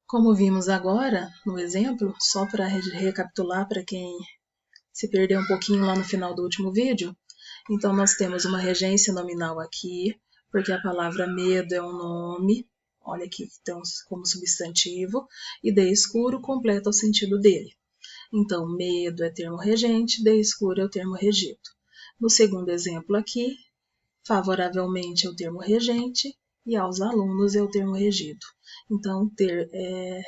Como vimos agora no exemplo, só para recapitular para quem se perdeu um pouquinho lá no final do último vídeo, então nós temos uma regência nominal aqui, porque a palavra medo é um nome, olha aqui, então, como substantivo, e de escuro completa o sentido dele. Então, medo é termo regente, de escuro é o termo regido. No segundo exemplo aqui, favoravelmente é o termo regente e aos alunos é o termo regido. Então,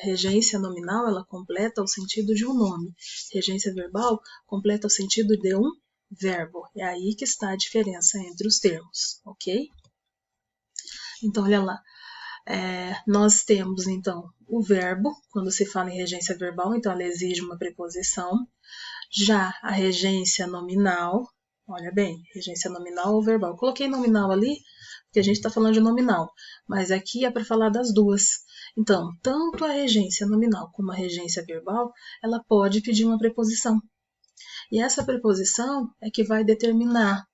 regência nominal, ela completa o sentido de um nome. Regência verbal completa o sentido de um verbo. É aí que está a diferença entre os termos, ok? Então, olha lá. Nós temos, então, o verbo, quando se fala em regência verbal, então ela exige uma preposição. Já a regência nominal, olha bem, regência nominal ou verbal. Eu coloquei nominal ali, porque a gente está falando de nominal, mas aqui é para falar das duas. Então, tanto a regência nominal como a regência verbal, ela pode pedir uma preposição. E essa preposição é que vai determinar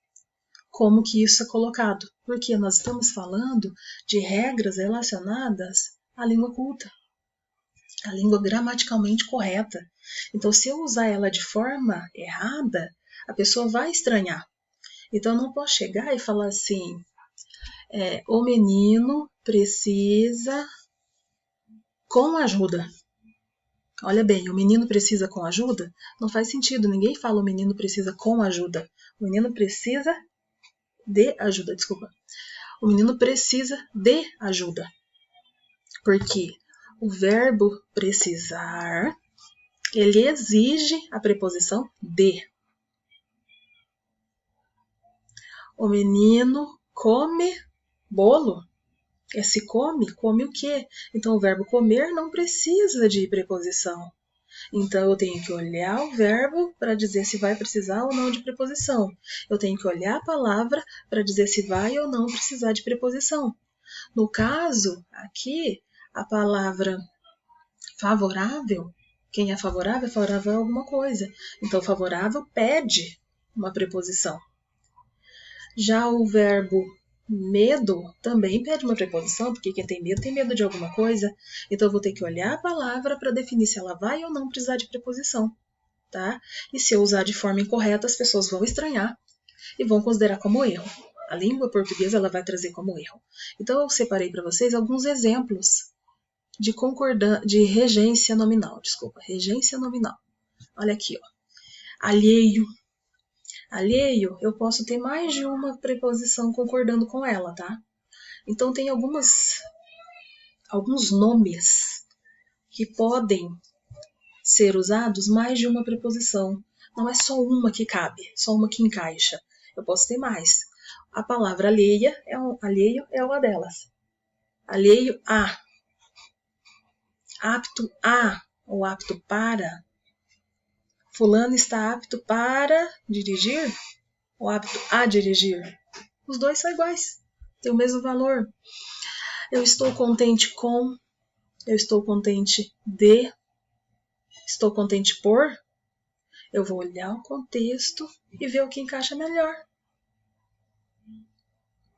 como que isso é colocado, porque nós estamos falando de regras relacionadas à língua culta, à língua gramaticalmente correta. Então, se eu usar ela de forma errada, a pessoa vai estranhar. Então, eu não posso chegar e falar assim, o menino precisa com ajuda. Olha bem, o menino precisa com ajuda? Não faz sentido, ninguém fala o menino precisa com ajuda. O menino precisa de ajuda, desculpa. O menino precisa de ajuda. Porque o verbo precisar, ele exige a preposição de. O menino come bolo. Se come, come o quê? Então, o verbo comer não precisa de preposição. Então, eu tenho que olhar o verbo para dizer se vai precisar ou não de preposição. Eu tenho que olhar a palavra para dizer se vai ou não precisar de preposição. No caso, aqui, a palavra favorável, quem é favorável a alguma coisa. Então, favorável pede uma preposição. Já o verbo medo também pede uma preposição, porque quem tem medo de alguma coisa. Então, eu vou ter que olhar a palavra para definir se ela vai ou não precisar de preposição. Tá? E se eu usar de forma incorreta, as pessoas vão estranhar e vão considerar como erro. A língua portuguesa ela vai trazer como erro. Então, eu separei para vocês alguns exemplos de regência nominal. Regência nominal. Olha aqui, ó. Alheio. Alheio, eu posso ter mais de uma preposição concordando com ela, tá? Então, tem alguns nomes que podem ser usados mais de uma preposição. Não é só uma que cabe, só uma que encaixa. Eu posso ter mais. A palavra alheio é uma delas. Alheio a. Apto a ou apto para. Fulano está apto para dirigir ou apto a dirigir. Os dois são iguais, têm o mesmo valor. Eu estou contente com, eu estou contente de, estou contente por. Eu vou olhar o contexto e ver o que encaixa melhor.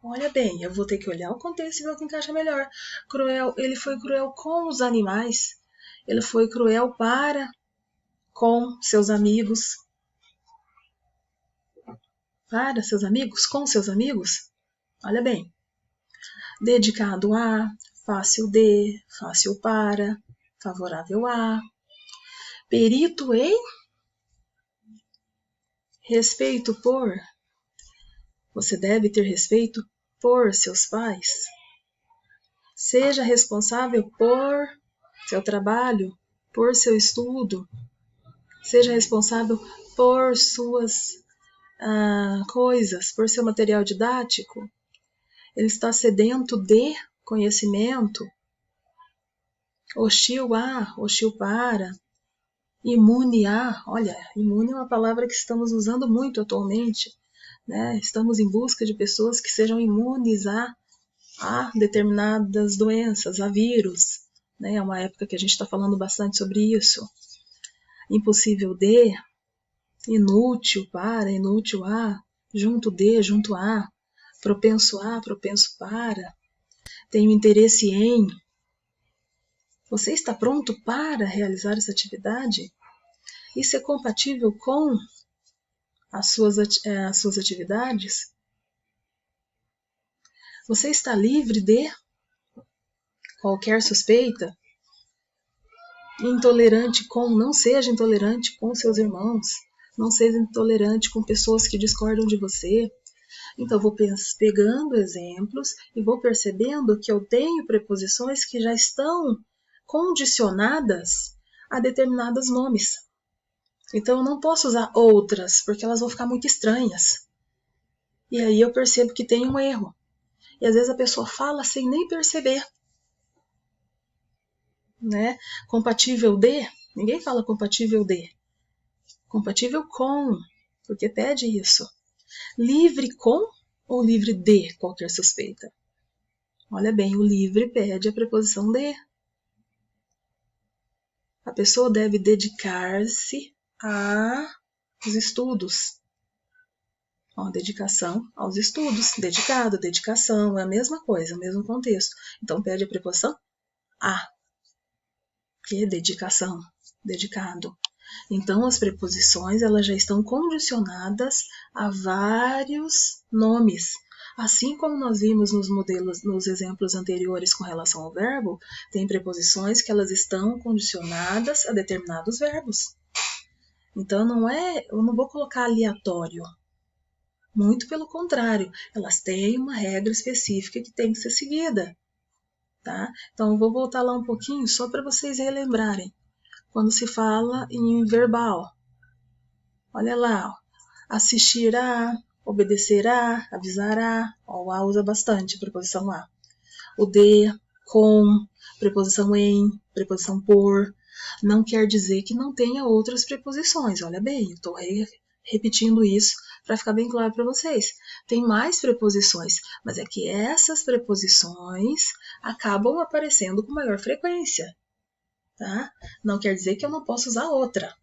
Olha bem, eu vou ter que olhar o contexto e ver o que encaixa melhor. Cruel, ele foi cruel com os animais. Ele foi cruel com seus amigos. Com seus amigos. Olha bem. Dedicado a, fácil de, fácil para, favorável a. Perito em, respeito por. Você deve ter respeito por seus pais. Seja responsável por seu trabalho, por seu estudo. Seja responsável por suas coisas, por seu material didático. Ele está sedento de conhecimento. Hostil a, hostil para. Imune a, olha, imune é uma palavra que estamos usando muito atualmente. Né? Estamos em busca de pessoas que sejam imunes a determinadas doenças, a vírus. Né? É uma época que a gente está falando bastante sobre isso. Impossível de, inútil para, inútil a, junto de, junto a, propenso para, tenho interesse em. Você está pronto para realizar essa atividade? Isso é compatível com as suas atividades? Você está livre de qualquer suspeita? Não seja intolerante com seus irmãos. Não seja intolerante com pessoas que discordam de você. Então, vou pegando exemplos e vou percebendo que eu tenho preposições que já estão condicionadas a determinados nomes. Então, eu não posso usar outras, porque elas vão ficar muito estranhas. E aí eu percebo que tem um erro. E às vezes a pessoa fala sem nem perceber. Né? Compatível de, ninguém fala compatível de. Compatível com, porque pede isso. Livre com ou livre de qualquer suspeita? Olha bem, o livre pede a preposição de. A pessoa deve dedicar-se aos estudos. Ó, dedicação aos estudos. Dedicado, dedicação, é a mesma coisa, o mesmo contexto. Então, pede a preposição a. Que é dedicação, dedicado. Então, as preposições elas já estão condicionadas a vários nomes. Assim como nós vimos nos exemplos anteriores com relação ao verbo, tem preposições que elas estão condicionadas a determinados verbos. Então, eu não vou colocar aleatório. Muito pelo contrário, elas têm uma regra específica que tem que ser seguida. Tá? Então, eu vou voltar lá um pouquinho só para vocês relembrarem. Quando se fala em verbal, olha lá, ó, assistirá, obedecerá, avisará, ó, o a usa bastante, preposição a. O de, com, preposição em, preposição por, não quer dizer que não tenha outras preposições, olha bem, eu estou repetindo isso para ficar bem claro para vocês. Tem mais preposições, mas é que essas preposições acabam aparecendo com maior frequência. Tá? Não quer dizer que eu não posso usar outras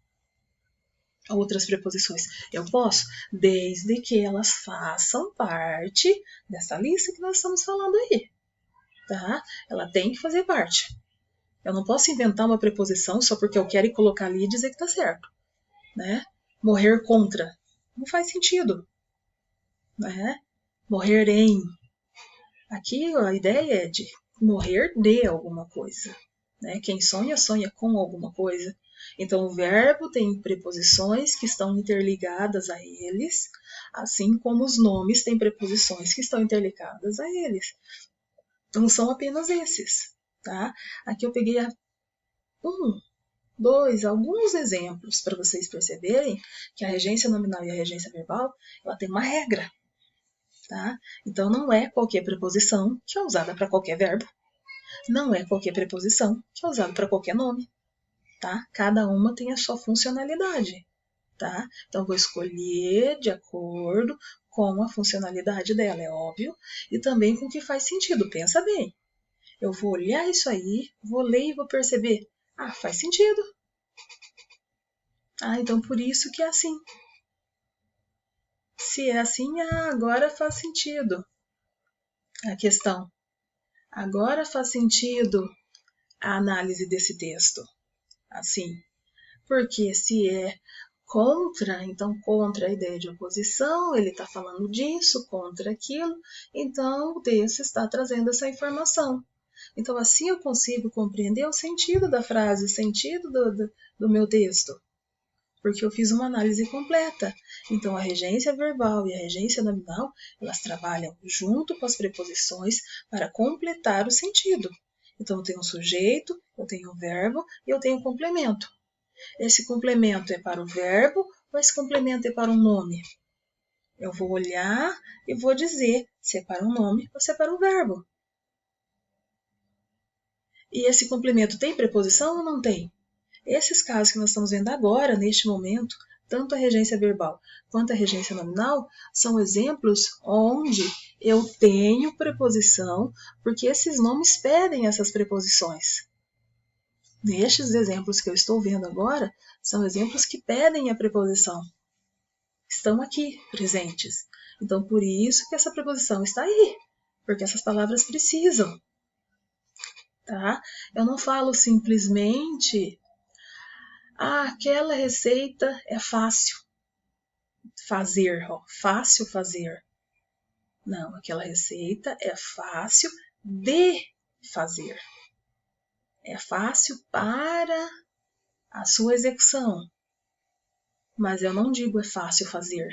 preposições. Eu posso, desde que elas façam parte dessa lista que nós estamos falando aí. Tá? Ela tem que fazer parte. Eu não posso inventar uma preposição só porque eu quero colocar ali e dizer que está certo. Né? Morrer contra. Não faz sentido. Né? Morrer em. Aqui a ideia é de morrer de alguma coisa. Né? Quem sonha, sonha com alguma coisa. Então, o verbo tem preposições que estão interligadas a eles, assim como os nomes têm preposições que estão interligadas a eles. Não são apenas esses. Tá? Aqui eu peguei alguns exemplos para vocês perceberem que a regência nominal e a regência verbal ela tem uma regra. Tá? Então, não é qualquer preposição que é usada para qualquer verbo. Não é qualquer preposição que é usada para qualquer nome. Tá? Cada uma tem a sua funcionalidade. Tá? Então, vou escolher de acordo com a funcionalidade dela, é óbvio, e também com o que faz sentido. Pensa bem. Eu vou olhar isso aí, vou ler e vou perceber. Faz sentido. Então por isso que é assim. Se é assim, agora faz sentido. A questão. Agora faz sentido a análise desse texto. Assim. Porque se é contra, então contra a ideia de oposição, ele está falando disso, contra aquilo, então o texto está trazendo essa informação. Então assim eu consigo compreender o sentido da frase, o sentido do meu texto, porque eu fiz uma análise completa. Então a regência verbal e a regência nominal, elas trabalham junto com as preposições para completar o sentido. Então eu tenho um sujeito, eu tenho um verbo e eu tenho um complemento. Esse complemento é para o verbo ou esse complemento é para um nome? Eu vou olhar e vou dizer se é para um nome ou se é para um verbo. E esse complemento tem preposição ou não tem? Esses casos que nós estamos vendo agora, neste momento, tanto a regência verbal quanto a regência nominal, são exemplos onde eu tenho preposição, porque esses nomes pedem essas preposições. Nestes exemplos que eu estou vendo agora, são exemplos que pedem a preposição. Estão aqui presentes. Então, por isso que essa preposição está aí, porque essas palavras precisam. tá? Eu não falo simplesmente, aquela receita é fácil fazer, ó, fácil fazer. Não, aquela receita é fácil de fazer. É fácil para a sua execução. Mas eu não digo é fácil fazer.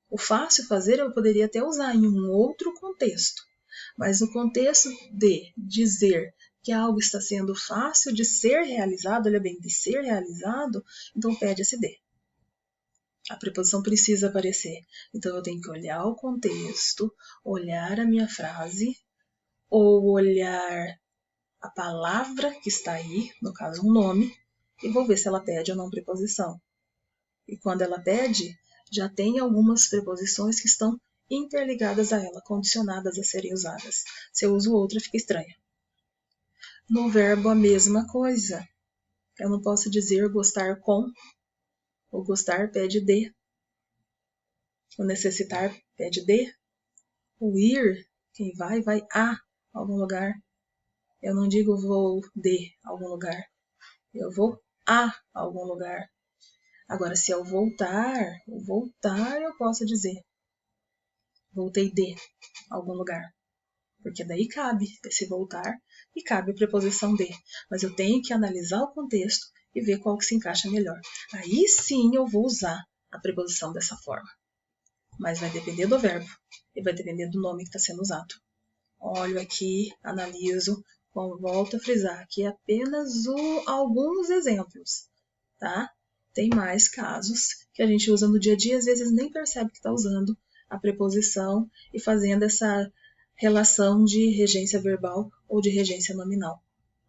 O fácil fazer eu poderia até usar em um outro contexto. Mas no contexto de dizer que algo está sendo fácil de ser realizado, olha bem, de ser realizado, então pede esse de. A preposição precisa aparecer. Então eu tenho que olhar o contexto, olhar a minha frase, ou olhar a palavra que está aí, no caso um nome, e vou ver se ela pede ou não preposição. E quando ela pede, já tem algumas preposições que estão interligadas a ela, condicionadas a serem usadas. Se eu uso outra, fica estranha. No verbo, a mesma coisa. Eu não posso dizer gostar com, o gostar pede de, o necessitar pede de, o ir, quem vai, vai a algum lugar. Eu não digo vou de algum lugar, eu vou a algum lugar. Agora, se eu voltar, o voltar eu posso dizer voltei de algum lugar. Porque daí cabe esse voltar e cabe a preposição de. Mas eu tenho que analisar o contexto e ver qual que se encaixa melhor. Aí sim eu vou usar a preposição dessa forma. Mas vai depender do verbo e vai depender do nome que está sendo usado. Olho aqui, analiso, volto a frisar aqui apenas alguns exemplos, tá? Tem mais casos que a gente usa no dia a dia, às vezes nem percebe que está usando a preposição e fazendo essa relação de regência verbal ou de regência nominal.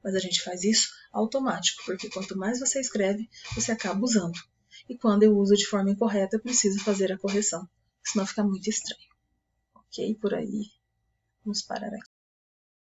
Mas a gente faz isso automático, porque quanto mais você escreve, você acaba usando. E quando eu uso de forma incorreta, eu preciso fazer a correção, senão fica muito estranho. Ok? Por aí. Vamos parar aqui.